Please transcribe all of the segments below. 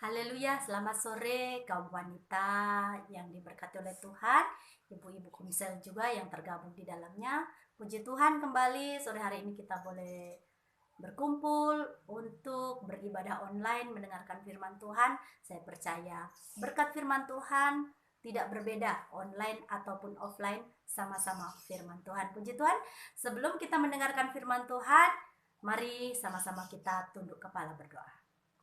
Haleluya, selamat sore kaum wanita yang diberkati oleh Tuhan, ibu-ibu kumsel juga yang tergabung di dalamnya. Puji Tuhan, kembali sore hari ini kita boleh berkumpul untuk beribadah online, mendengarkan firman Tuhan. Saya percaya berkat firman Tuhan tidak berbeda online ataupun offline, sama-sama firman Tuhan. Puji Tuhan, sebelum kita mendengarkan firman Tuhan, mari sama-sama kita tunduk kepala berdoa.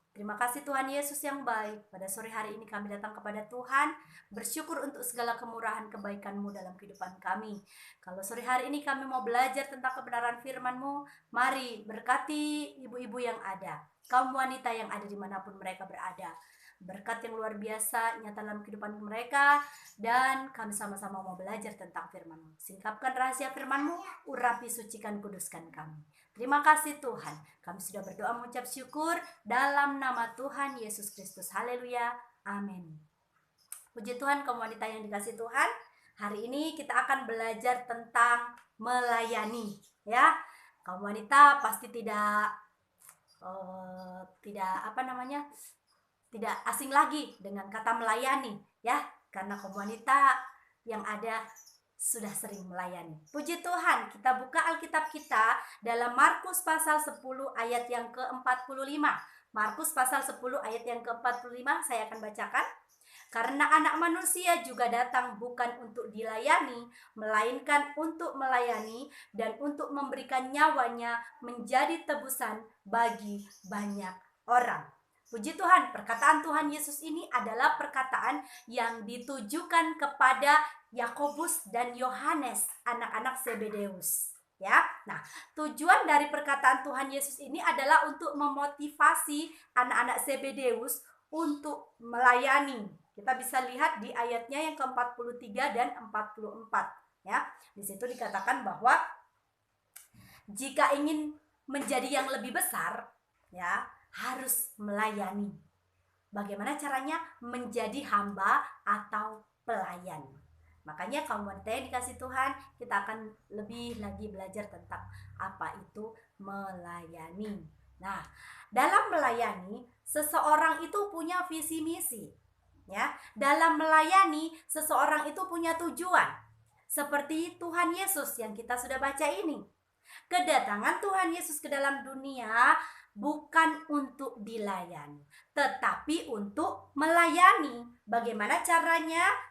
Terima kasih Tuhan Yesus yang baik. Pada sore hari ini kami datang kepada Tuhan, bersyukur untuk segala kemurahan kebaikan-Mu dalam kehidupan kami. Kalau sore hari ini kami mau belajar tentang kebenaran firman-Mu, mari berkati ibu-ibu yang ada, kaum wanita yang ada dimanapun mereka berada. Berkat yang luar biasa nyata dalam kehidupan mereka, dan kami sama-sama mau belajar tentang firman-Mu. Singkapkan rahasia firman-Mu, urapi, sucikan, kuduskan kami. Terima kasih Tuhan, kami sudah berdoa mengucap syukur dalam nama Tuhan Yesus Kristus. Haleluya, amin. Puji Tuhan, kaum wanita yang dikasih Tuhan. Hari ini kita akan belajar tentang melayani, ya. Kaum wanita pasti tidak tidak asing lagi dengan kata melayani, ya, karena kaum wanita yang ada sudah sering melayani. Puji Tuhan, kita buka Alkitab kita dalam Markus pasal 10 ayat yang ke-45. Markus pasal 10 ayat yang ke-45 saya akan bacakan. Karena anak manusia juga datang bukan untuk dilayani, melainkan untuk melayani dan untuk memberikan nyawanya menjadi tebusan bagi banyak orang. Puji Tuhan, perkataan Tuhan Yesus ini adalah perkataan yang ditujukan kepada Yakobus dan Yohanes, anak-anak Zebedeus. Ya, nah tujuan dari perkataan Tuhan Yesus ini adalah untuk memotivasi anak-anak Zebedeus untuk melayani. Kita bisa lihat di ayatnya yang ke-43 dan 44. Ya, di situ dikatakan bahwa jika ingin menjadi yang lebih besar, ya, harus melayani. Bagaimana caranya menjadi hamba atau pelayan? Makanya kaum wanita yang dikasih Tuhan, kita akan lebih lagi belajar tentang apa itu melayani. Nah, dalam melayani, seseorang itu punya visi misi. Ya, dalam melayani, seseorang itu punya tujuan. Seperti Tuhan Yesus yang kita sudah baca ini. Kedatangan Tuhan Yesus ke dalam dunia bukan untuk dilayani, tetapi untuk melayani. Bagaimana caranya?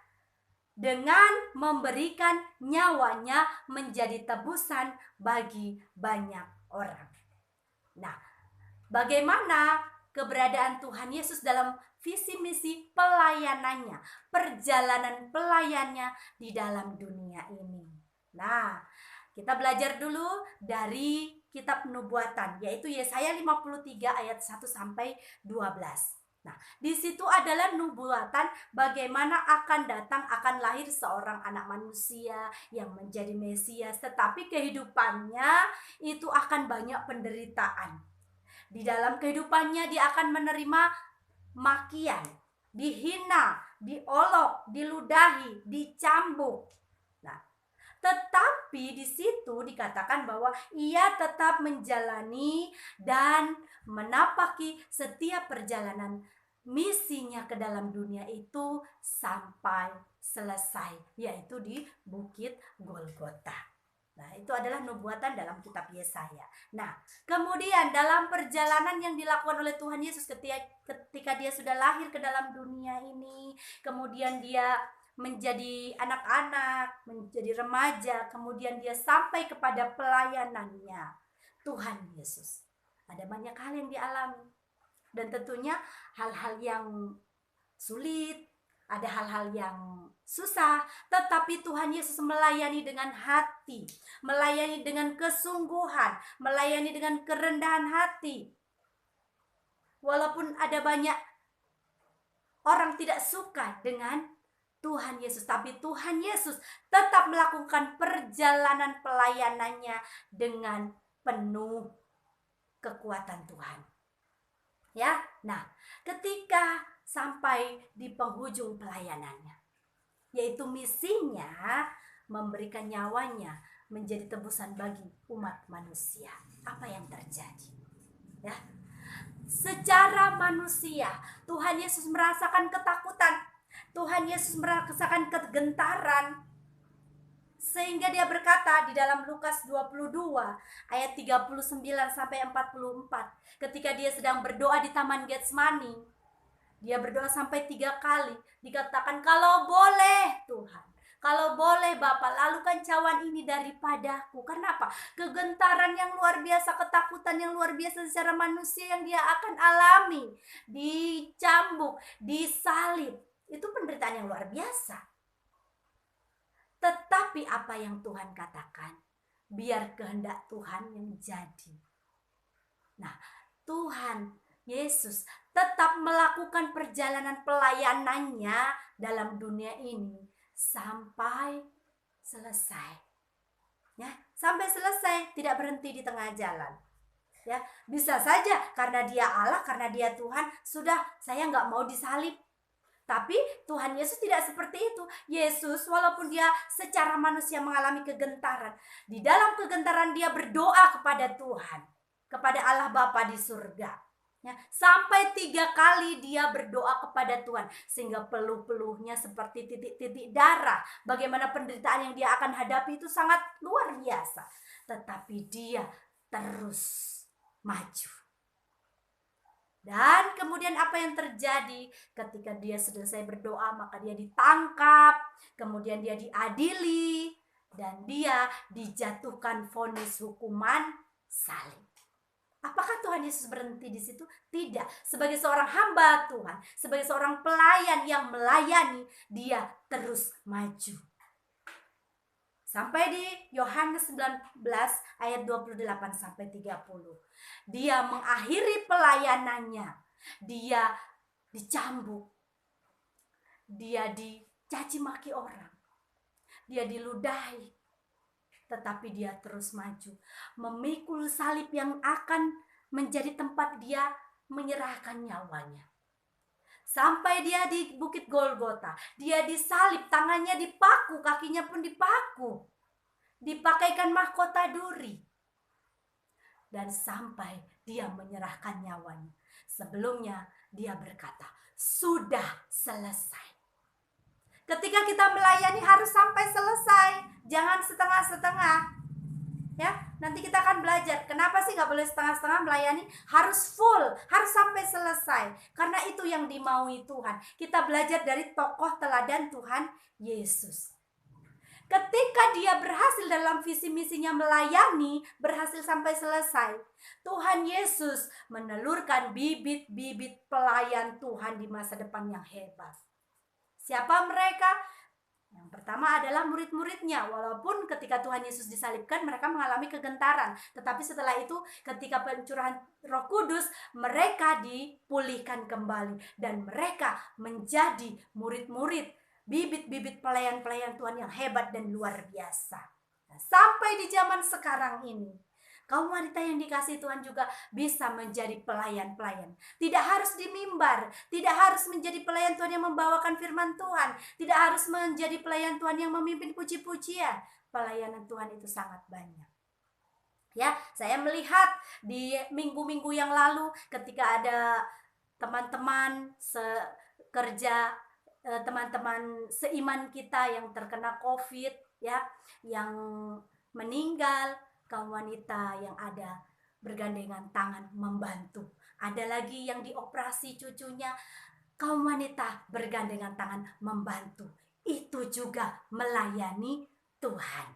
Dengan memberikan nyawanya menjadi tebusan bagi banyak orang. Nah, bagaimana keberadaan Tuhan Yesus dalam visi misi pelayanannya, perjalanan pelayannya di dalam dunia ini? Nah, kita belajar dulu dari kitab nubuatan, yaitu Yesaya 53 ayat 1 sampai 12. Nah, di situ adalah nubuatan bagaimana akan lahir seorang anak manusia yang menjadi Mesias, tetapi kehidupannya itu akan banyak penderitaan. Di dalam kehidupannya dia akan menerima makian, dihina, diolok, diludahi, dicambuk. Nah, tetapi di situ dikatakan bahwa ia tetap menjalani dan menapaki setiap perjalanan misinya ke dalam dunia itu sampai selesai, yaitu di Bukit Golgota. Nah, itu adalah nubuatan dalam kitab Yesaya. Nah, kemudian dalam perjalanan yang dilakukan oleh Tuhan Yesus ketika dia sudah lahir ke dalam dunia ini, kemudian dia menjadi anak-anak, menjadi remaja, kemudian dia sampai kepada pelayanannya. Tuhan Yesus, ada banyak hal yang dialami, dan tentunya hal-hal yang sulit, ada hal-hal yang susah, tetapi Tuhan Yesus melayani dengan hati, melayani dengan kesungguhan, melayani dengan kerendahan hati. Walaupun ada banyak orang tidak suka dengan Tuhan Yesus, tapi Tuhan Yesus tetap melakukan perjalanan pelayanannya dengan penuh kekuatan Tuhan. Ya, nah, ketika sampai di penghujung pelayanannya, yaitu misinya memberikan nyawanya menjadi tebusan bagi umat manusia, apa yang terjadi? Ya, secara manusia. Tuhan Yesus merasakan ketakutan. Tuhan Yesus merasakan kegentaran. Sehingga dia berkata di dalam Lukas 22 ayat 39 sampai 44, ketika dia sedang berdoa di Taman Getsemani, dia berdoa sampai 3 kali. Dikatakan, kalau boleh Tuhan, kalau boleh Bapa, lalukan cawan ini daripadaku. Kenapa? Kegentaran yang luar biasa, ketakutan yang luar biasa secara manusia yang dia akan alami. Dicambuk, disalib. Itu penderitaan yang luar biasa. Tetapi apa yang Tuhan katakan? Biar kehendak Tuhan yang jadi. Nah, Tuhan Yesus tetap melakukan perjalanan pelayanannya dalam dunia ini sampai selesai. Ya, sampai selesai, tidak berhenti di tengah jalan. Ya, bisa saja karena dia Allah, karena dia Tuhan, sudah saya nggak mau disalib. Tapi Tuhan Yesus tidak seperti itu. Yesus walaupun dia secara manusia mengalami kegentaran, di dalam kegentaran dia berdoa kepada Tuhan, kepada Allah Bapa di surga. Ya, sampai 3 kali dia berdoa kepada Tuhan, sehingga peluh-peluhnya seperti titik-titik darah. Bagaimana penderitaan yang dia akan hadapi itu sangat luar biasa. Tetapi dia terus maju. Dan kemudian apa yang terjadi ketika dia selesai berdoa, maka dia ditangkap, kemudian dia diadili, dan dia dijatuhkan vonis hukuman salib. Apakah Tuhan Yesus berhenti di situ? Tidak. Sebagai seorang hamba Tuhan, sebagai seorang pelayan yang melayani, dia terus maju. Sampai di Yohanes 19 ayat 28 sampai 30. Dia mengakhiri pelayanannya. Dia dicambuk. Dia dicaci maki orang. Dia diludahi. Tetapi dia terus maju. Memikul salib yang akan menjadi tempat dia menyerahkan nyawanya. Sampai dia di Bukit Golgota, dia disalib, tangannya dipaku, kakinya pun dipaku, dipakaikan mahkota duri, dan sampai dia menyerahkan nyawanya. Sebelumnya dia berkata, sudah selesai. Ketika kita melayani harus sampai selesai, jangan setengah-setengah. Ya, nanti kita akan belajar kenapa sih nggak boleh setengah-setengah melayani, harus full, harus sampai selesai, karena itu yang dimaui Tuhan. Kita belajar dari tokoh teladan Tuhan Yesus. Ketika dia berhasil dalam visi misinya melayani, berhasil sampai selesai, Tuhan Yesus menelurkan bibit-bibit pelayan Tuhan di masa depan yang hebat. Siapa mereka? Yang pertama adalah murid-muridnya. Walaupun ketika Tuhan Yesus disalibkan mereka mengalami kegentaran, tetapi setelah itu ketika pencurahan Roh Kudus mereka dipulihkan kembali dan mereka menjadi murid-murid, bibit-bibit pelayan-pelayan Tuhan yang hebat dan luar biasa. Nah, sampai di zaman sekarang ini kaum wanita yang dikasihi Tuhan juga bisa menjadi pelayan-pelayan. Tidak harus di mimbar, tidak harus menjadi pelayan Tuhan yang membawakan firman Tuhan, tidak harus menjadi pelayan Tuhan yang memimpin puji-pujian. Pelayanan Tuhan itu sangat banyak. Ya, saya melihat di minggu-minggu yang lalu ketika ada teman-teman sekerja, teman-teman seiman kita yang terkena COVID, ya, yang meninggal, kaum wanita yang ada bergandengan tangan membantu. Ada lagi yang dioperasi cucunya, kaum wanita bergandengan tangan membantu. Itu juga melayani Tuhan.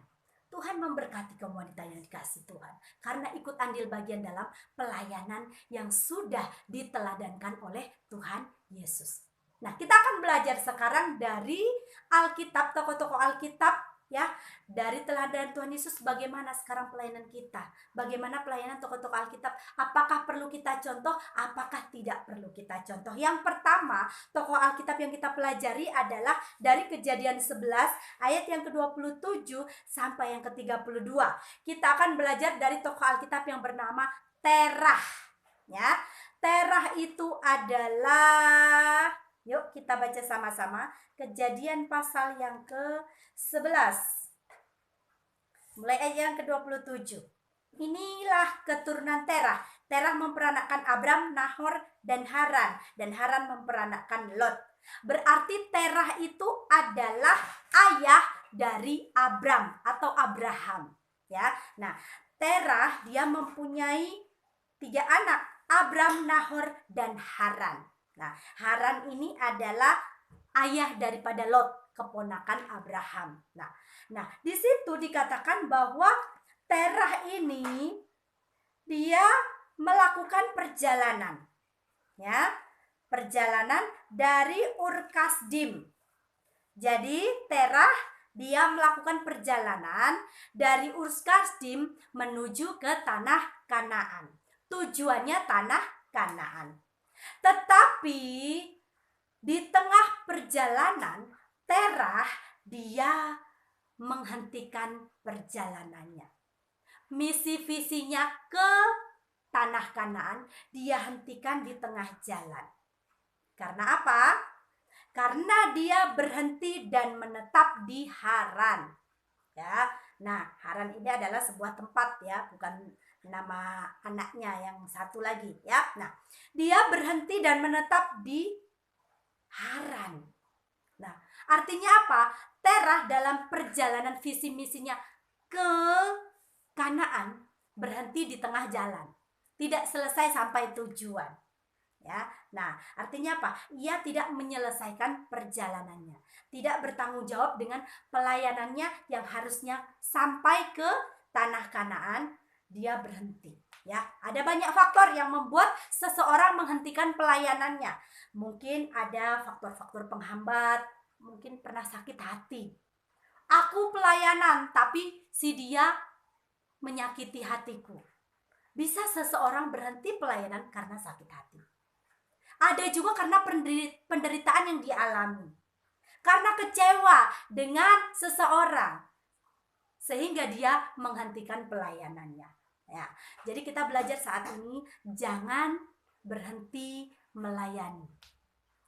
Tuhan memberkati kaum wanita yang dikasih Tuhan karena ikut andil bagian dalam pelayanan yang sudah diteladankan oleh Tuhan Yesus. Nah, kita akan belajar sekarang dari Alkitab, tokoh-tokoh Alkitab, ya, dari teladan Tuhan Yesus. Bagaimana sekarang pelayanan kita, bagaimana pelayanan tokoh-tokoh Alkitab, apakah perlu kita contoh, apakah tidak perlu kita contoh. Yang pertama, tokoh Alkitab yang kita pelajari adalah dari Kejadian 11 ayat yang ke-27 sampai yang ke-32. Kita akan belajar dari tokoh Alkitab yang bernama Terah, ya. Terah itu adalah, yuk kita baca sama-sama Kejadian pasal yang ke-11 mulai ayat yang ke-27. Inilah keturunan Terah. Terah memperanakkan Abram, Nahor, dan Haran. Dan Haran memperanakkan Lot. Berarti Terah itu adalah ayah dari Abram atau Abraham. Ya, nah Terah dia mempunyai 3 anak, Abram, Nahor, dan Haran. Nah, Haran ini adalah ayah daripada Lot, keponakan Abraham. Nah, di situ dikatakan bahwa Terah ini dia melakukan perjalanan, ya, perjalanan dari Ur Kasdim. Jadi Terah dia melakukan perjalanan dari Ur Kasdim menuju ke tanah Kanaan. Tujuannya tanah Kanaan. Tetapi di tengah perjalanan Terah dia menghentikan perjalanannya. Misi visinya ke tanah Kanaan dia hentikan di tengah jalan. Karena apa? Karena dia berhenti dan menetap di Haran. Ya. Nah, Haran ini adalah sebuah tempat ya, bukan nama anaknya yang satu lagi ya. Nah, dia berhenti dan menetap di Haran. Nah, artinya apa? Terah dalam perjalanan visi misinya ke Kanaan berhenti di tengah jalan, tidak selesai sampai tujuan. Ya, nah artinya apa? Ia tidak menyelesaikan perjalanannya, tidak bertanggung jawab dengan pelayanannya yang harusnya sampai ke tanah Kanaan, dia berhenti. Ya, ada banyak faktor yang membuat seseorang menghentikan pelayanannya. Mungkin ada faktor-faktor penghambat, mungkin pernah sakit hati. Aku pelayanan, tapi si dia menyakiti hatiku. Bisa seseorang berhenti pelayanan karena sakit hati. Ada juga karena penderitaan yang dialami. Karena kecewa dengan seseorang. Sehingga dia menghentikan pelayanannya. Ya, jadi kita belajar saat ini jangan berhenti melayani.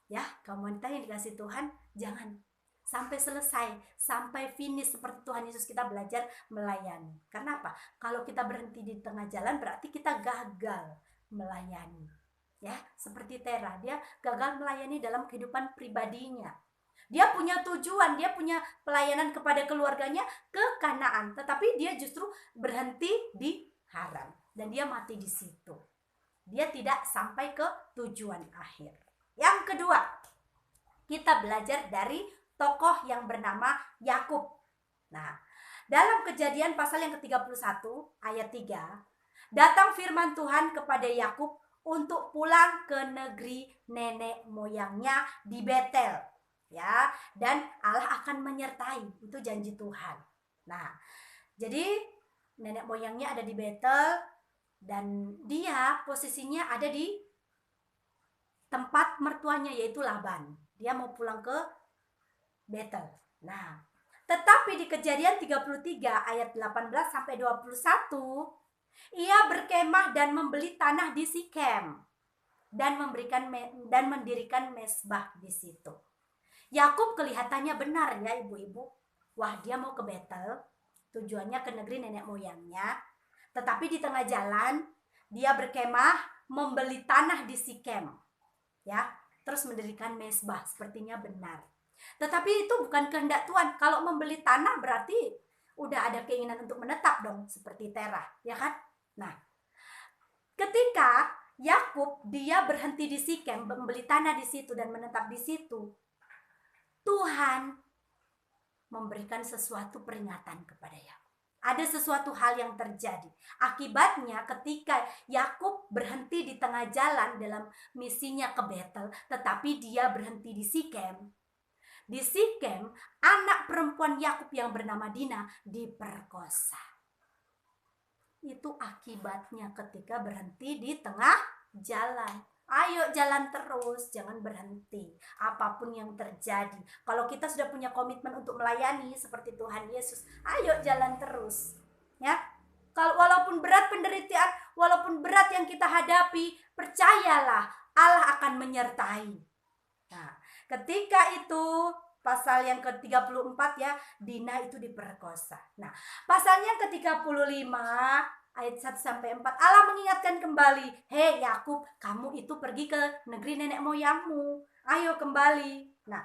Ya, kamu wanita yang dikasih Tuhan, jangan sampai selesai, sampai finish seperti Tuhan Yesus kita belajar melayani. Karena apa? Kalau kita berhenti di tengah jalan berarti kita gagal melayani. Ya, seperti Terah, dia gagal melayani dalam kehidupan pribadinya. Dia punya tujuan, dia punya pelayanan kepada keluarganya ke Kanaan, tetapi dia justru berhenti di Haran dan dia mati di situ. Dia tidak sampai ke tujuan akhir. Yang kedua, kita belajar dari tokoh yang bernama Yakub. Nah, dalam Kejadian pasal yang ke-31 ayat 3, datang firman Tuhan kepada Yakub untuk pulang ke negeri nenek moyangnya di Betel. Ya, dan Allah akan menyertai, itu janji Tuhan. Nah, jadi nenek moyangnya ada di Betel dan dia posisinya ada di tempat mertuanya yaitu Laban. Dia mau pulang ke Betel. Nah, tetapi di Kejadian 33 ayat 18 sampai 21, ia berkemah dan membeli tanah di Sikem dan mendirikan mesbah di situ. Yakub kelihatannya benar ya ibu-ibu. Wah, dia mau ke Betel, tujuannya ke negeri nenek moyangnya. Tetapi di tengah jalan dia berkemah membeli tanah di Sikem. Ya, terus mendirikan mesbah, sepertinya benar. Tetapi itu bukan kehendak Tuhan. Kalau membeli tanah berarti udah ada keinginan untuk menetap dong, seperti Terah, ya kan? Nah, ketika Yakub dia berhenti di Sikem, membeli tanah di situ dan menetap di situ, Tuhan memberikan sesuatu peringatan kepada Yakub. Ada sesuatu hal yang terjadi. Akibatnya ketika Yakub berhenti di tengah jalan dalam misinya ke Betel, tetapi dia berhenti di Sikem. Di Sikem, anak perempuan Yakub yang bernama Dina diperkosa. Itu akibatnya ketika berhenti di tengah jalan. Ayo jalan terus, jangan berhenti. Apapun yang terjadi, kalau kita sudah punya komitmen untuk melayani seperti Tuhan Yesus, ayo jalan terus. Ya, kalau walaupun berat penderitaan, walaupun berat yang kita hadapi, percayalah Allah akan menyertai. Nah, ketika itu pasal yang ke-34 ya, Dina itu diperkosa. Nah, pasalnya ke-35 ayat 1 sampai 4, Allah mengingatkan kembali, "Hei Yakub, kamu itu pergi ke negeri nenek moyangmu. Ayo kembali." Nah,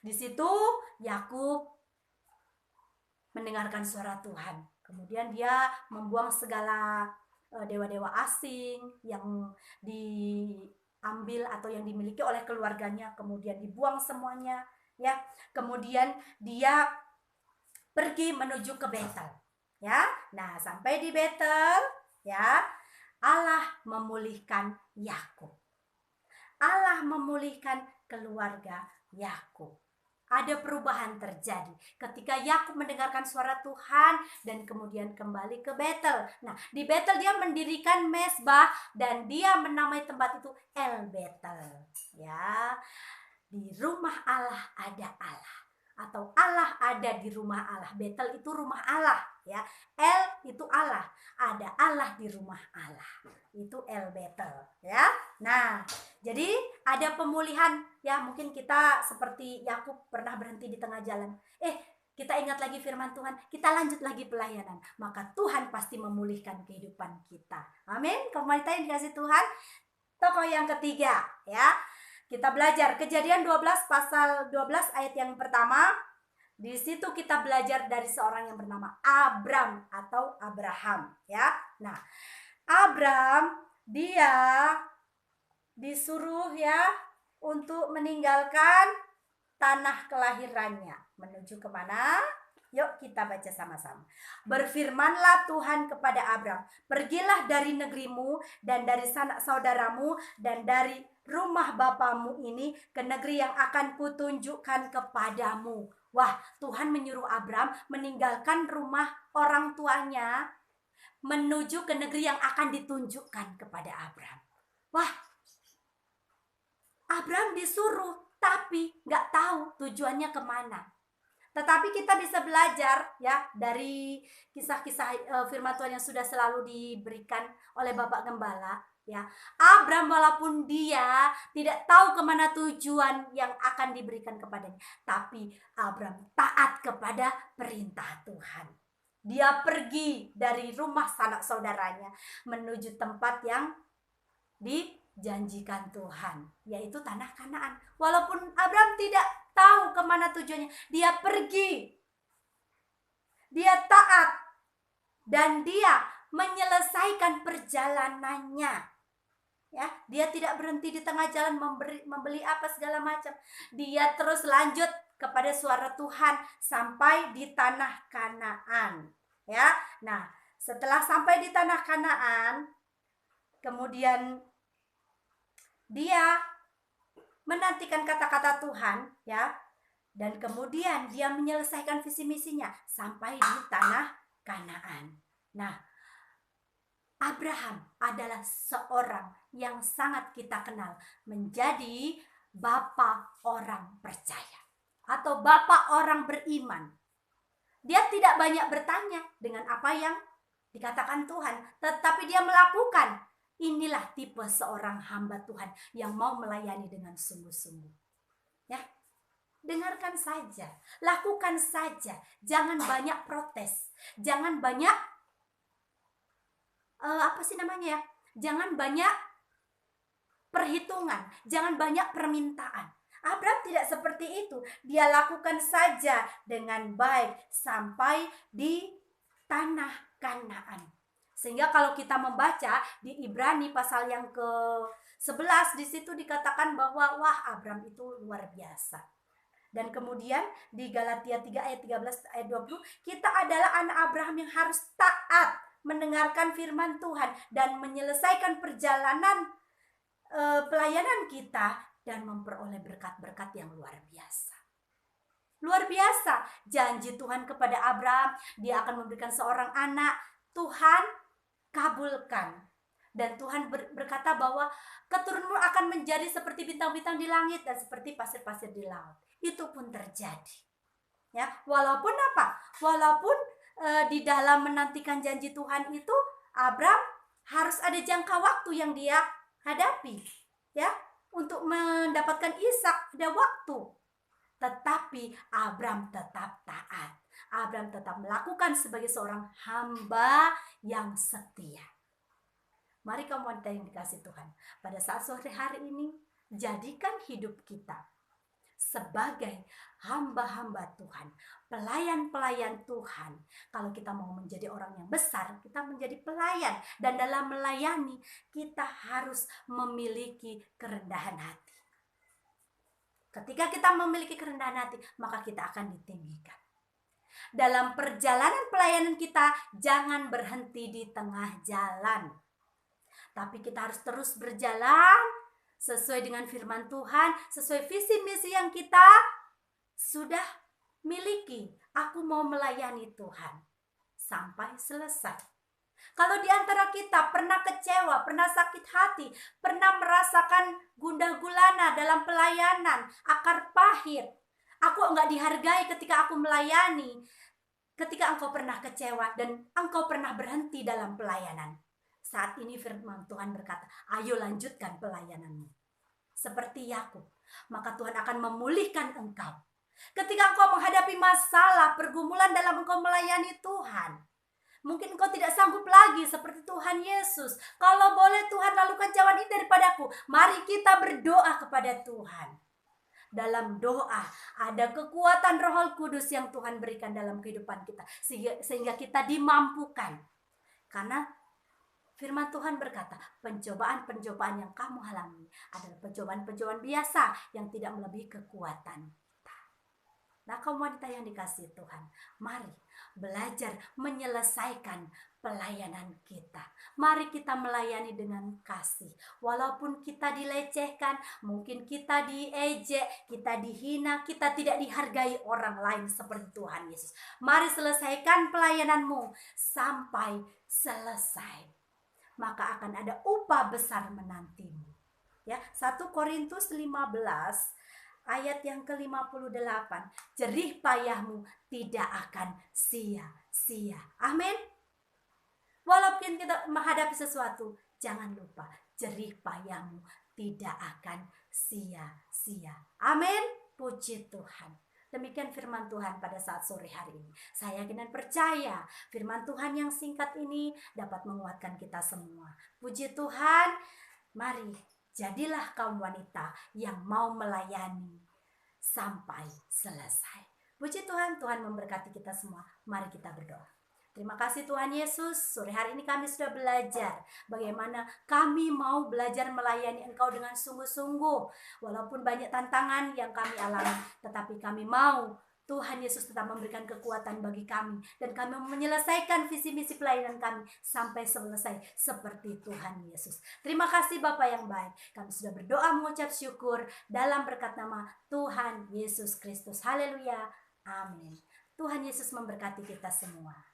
di situ Yakub mendengarkan suara Tuhan. Kemudian dia membuang segala dewa-dewa asing yang diambil atau yang dimiliki oleh keluarganya, kemudian dibuang semuanya, ya. Kemudian dia pergi menuju ke Betel, ya. Nah, sampai di Betel, ya, Allah memulihkan Yakub. Allah memulihkan keluarga Yakub. Ada perubahan terjadi ketika Yakub mendengarkan suara Tuhan dan kemudian kembali ke Betel. Nah, di Betel dia mendirikan mezbah dan dia menamai tempat itu El Betel. Ya, di rumah Allah ada Allah, atau Allah ada di rumah Allah. Betel itu rumah Allah, ya. El itu Allah, ada Allah di rumah Allah. Itu El Betel, ya. Nah, jadi ada pemulihan, ya. Mungkin kita seperti Yakub pernah berhenti di tengah jalan. Kita ingat lagi firman Tuhan, kita lanjut lagi pelayanan, maka Tuhan pasti memulihkan kehidupan kita. Amin. Komunitas yang dikasih Tuhan. Tokoh yang ketiga, ya. Kita belajar Kejadian 12 pasal 12 ayat yang pertama. Di situ kita belajar dari seorang yang bernama Abram atau Abraham, ya. Nah, Abram dia disuruh, ya, untuk meninggalkan tanah kelahirannya. Menuju kemana? Yuk kita baca sama-sama. Berfirmanlah Tuhan kepada Abram, "Pergilah dari negerimu dan dari sanak saudaramu dan dari rumah bapamu ini ke negeri yang akan kutunjukkan kepadamu." Wah, Tuhan menyuruh Abram meninggalkan rumah orang tuanya menuju ke negeri yang akan ditunjukkan kepada Abram. Wah, Abram disuruh tapi nggak tahu tujuannya kemana. Tetapi kita bisa belajar, ya, dari kisah-kisah firman Tuhan yang sudah selalu diberikan oleh Bapak Gembala, ya. Abram walaupun dia tidak tahu kemana tujuan yang akan diberikan kepadanya, tapi Abram taat kepada perintah Tuhan. Dia pergi dari rumah sanak saudaranya menuju tempat yang dijanjikan Tuhan, yaitu tanah Kanaan. Walaupun Abram tidak tahu kemana tujuannya, dia pergi, dia taat, dan dia menyelesaikan perjalanannya. Ya, dia tidak berhenti di tengah jalan membeli apa segala macam. Dia terus lanjut kepada suara Tuhan sampai di tanah Kanaan. Ya, nah, setelah sampai di tanah Kanaan, kemudian dia menantikan kata-kata Tuhan, ya, dan kemudian dia menyelesaikan visi misinya sampai di tanah Kanaan. Nah, Abraham adalah seorang yang sangat kita kenal menjadi bapak orang percaya atau bapak orang beriman. Dia tidak banyak bertanya dengan apa yang dikatakan Tuhan, tetapi dia melakukan. Inilah tipe seorang hamba Tuhan yang mau melayani dengan sungguh-sungguh. Ya, dengarkan saja, lakukan saja, jangan banyak protes, jangan banyak jangan banyak perhitungan, jangan banyak permintaan. Abraham tidak seperti itu. Dia lakukan saja dengan baik sampai di tanah Kanaan. Sehingga kalau kita membaca di Ibrani pasal yang ke-11, di situ dikatakan bahwa wah, Abraham itu luar biasa. Dan kemudian di Galatia 3 ayat 13 ayat 20, kita adalah anak Abraham yang harus taat mendengarkan firman Tuhan dan menyelesaikan perjalanan pelayanan kita dan memperoleh berkat-berkat yang luar biasa. Luar biasa janji Tuhan kepada Abraham, dia akan memberikan seorang anak. Tuhan kabulkan, dan Tuhan berkata bahwa keturunanmu akan menjadi seperti bintang-bintang di langit dan seperti pasir-pasir di laut. Itu pun terjadi, ya. Walaupun di dalam menantikan janji Tuhan itu, Abraham harus ada jangka waktu yang dia hadapi, ya, untuk mendapatkan Ishak, ada waktu. tetapi Abram tetap taat. Abram tetap melakukan sebagai seorang hamba yang setia. Mari kamu wanita yang dikasih Tuhan, pada saat sore hari ini, jadikan hidup kita sebagai hamba-hamba Tuhan, pelayan-pelayan Tuhan. Kalau kita mau menjadi orang yang besar, kita menjadi pelayan. Dan dalam melayani, kita harus memiliki kerendahan hati. Ketika kita memiliki kerendahan hati, maka kita akan ditinggikan. Dalam perjalanan pelayanan kita, jangan berhenti di tengah jalan. Tapi kita harus terus berjalan sesuai dengan firman Tuhan, sesuai visi misi yang kita sudah miliki. Aku mau melayani Tuhan sampai selesai. Kalau di antara kita pernah kecewa, pernah sakit hati, pernah merasakan gundah gulana dalam pelayanan, akar pahit, aku enggak dihargai ketika aku melayani, ketika engkau pernah kecewa dan engkau pernah berhenti dalam pelayanan. Saat ini firman Tuhan berkata, ayo lanjutkan pelayananmu. Seperti Yakub, maka Tuhan akan memulihkan engkau. Ketika engkau menghadapi masalah, pergumulan dalam engkau melayani Tuhan, mungkin engkau tidak sanggup lagi seperti Tuhan Yesus. Kalau boleh Tuhan lalukan cawan ini daripadaku. Mari kita berdoa kepada Tuhan. Dalam doa ada kekuatan Roh Kudus yang Tuhan berikan dalam kehidupan kita, sehingga kita dimampukan. Karena firman Tuhan berkata, pencobaan-pencobaan yang kamu alami adalah pencobaan-pencobaan biasa yang tidak melebihi kekuatan kita. Nah, kaum wanita yang dikasihi Tuhan, mari belajar menyelesaikan pelayanan kita. Mari kita melayani dengan kasih. Walaupun kita dilecehkan, mungkin kita diejek, kita dihina, kita tidak dihargai orang lain seperti Tuhan Yesus. Mari selesaikan pelayananmu sampai selesai. Maka akan ada upah besar menantimu. Ya, 1 Korintus 15 ayat yang ke-58. Jerih payahmu tidak akan sia-sia. Amin. Walaupun kita menghadapi sesuatu, jangan lupa jerih payahmu tidak akan sia-sia. Amin. Puji Tuhan. Demikian firman Tuhan pada saat sore hari ini. Saya yakin dan percaya firman Tuhan yang singkat ini dapat menguatkan kita semua. Puji Tuhan, mari jadilah kaum wanita yang mau melayani sampai selesai. Puji Tuhan, Tuhan memberkati kita semua. Mari kita berdoa. Terima kasih Tuhan Yesus, sore hari ini kami sudah belajar bagaimana kami mau belajar melayani Engkau dengan sungguh-sungguh. Walaupun banyak tantangan yang kami alami, tetapi kami mau Tuhan Yesus tetap memberikan kekuatan bagi kami. Dan kami menyelesaikan visi misi pelayanan kami sampai selesai seperti Tuhan Yesus. Terima kasih Bapa yang baik. Kami sudah berdoa mengucap syukur dalam berkat nama Tuhan Yesus Kristus. Haleluya. Amin. Tuhan Yesus memberkati kita semua.